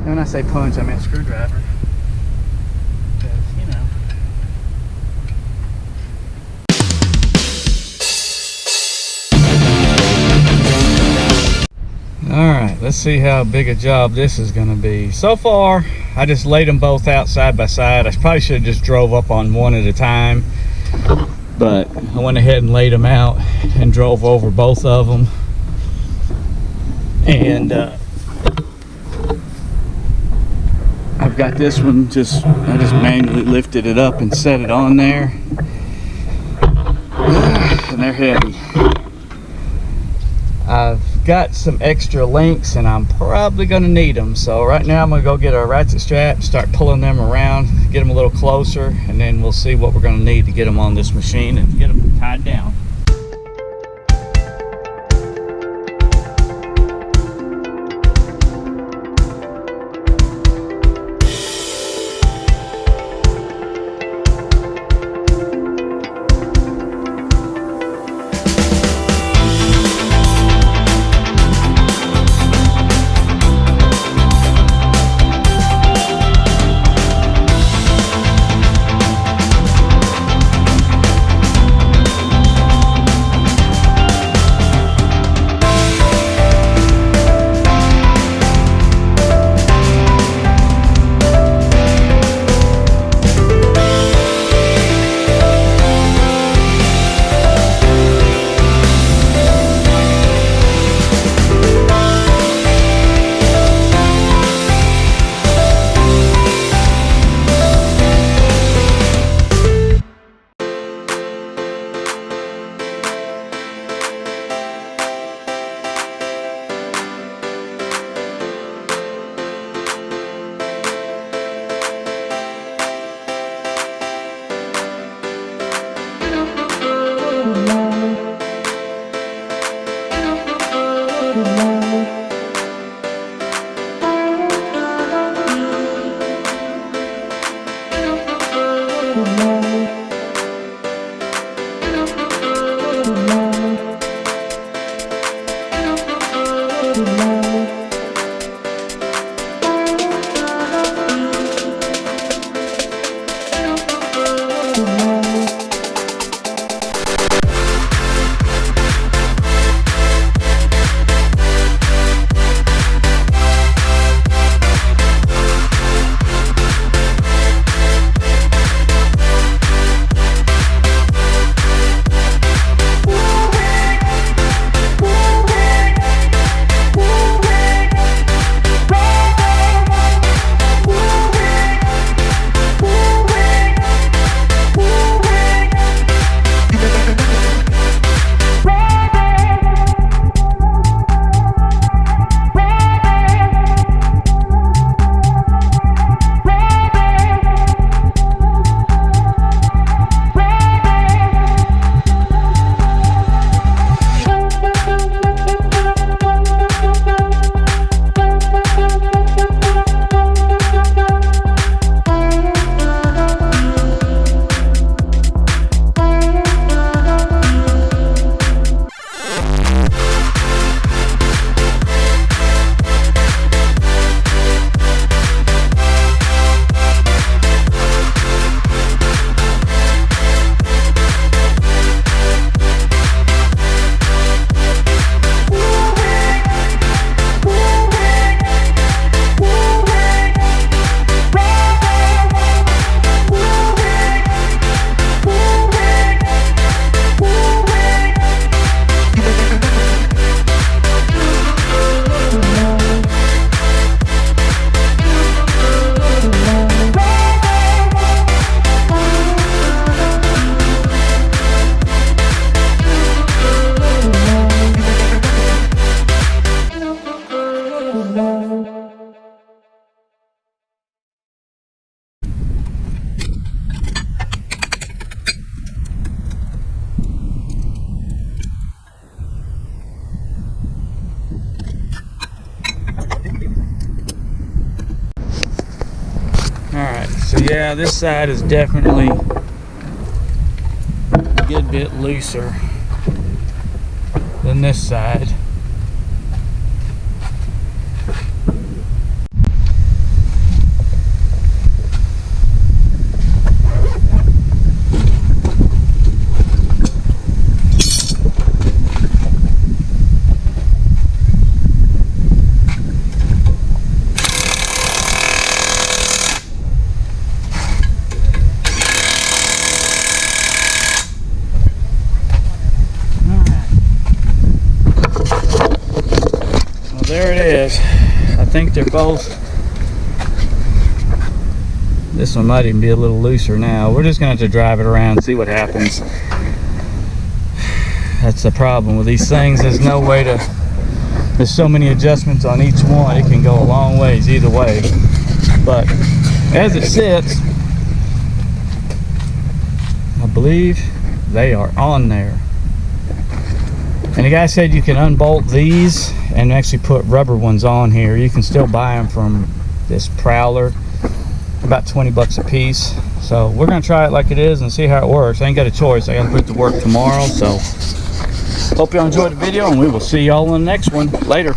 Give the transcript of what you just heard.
When I say punch, I mean screwdriver. Because, you know. Alright, let's see how big a job this is going to be. So far, I just laid them both out side by side. I probably should have just drove up on one at a time. But I went ahead and laid them out and drove over both of them. And I've got this one, I just manually lifted it up and set it on there. And they're heavy. I've got some extra links and I'm probably going to need them. So right now I'm going to go get a ratchet strap, start pulling them around, get them a little closer, and then we'll see what we're going to need to get them on this machine and get them tied down. So yeah, this side is definitely a good bit looser than this side. they're both. This one might even be a little looser now. We're just gonna have to drive it around and see what happens. That's the problem with these things. There's no way to, there's so many adjustments on each one. It can go a long ways either way. But as it sits, I believe they are on there. And the guy said you can unbolt these and actually put rubber ones on here. You can still buy them from this Prowler, about 20 bucks a piece. So we're gonna try it like it is and see how it works. I ain't got a choice. I gotta put it to work tomorrow. So hope y'all enjoyed the video, and we will see y'all in the next one. Later.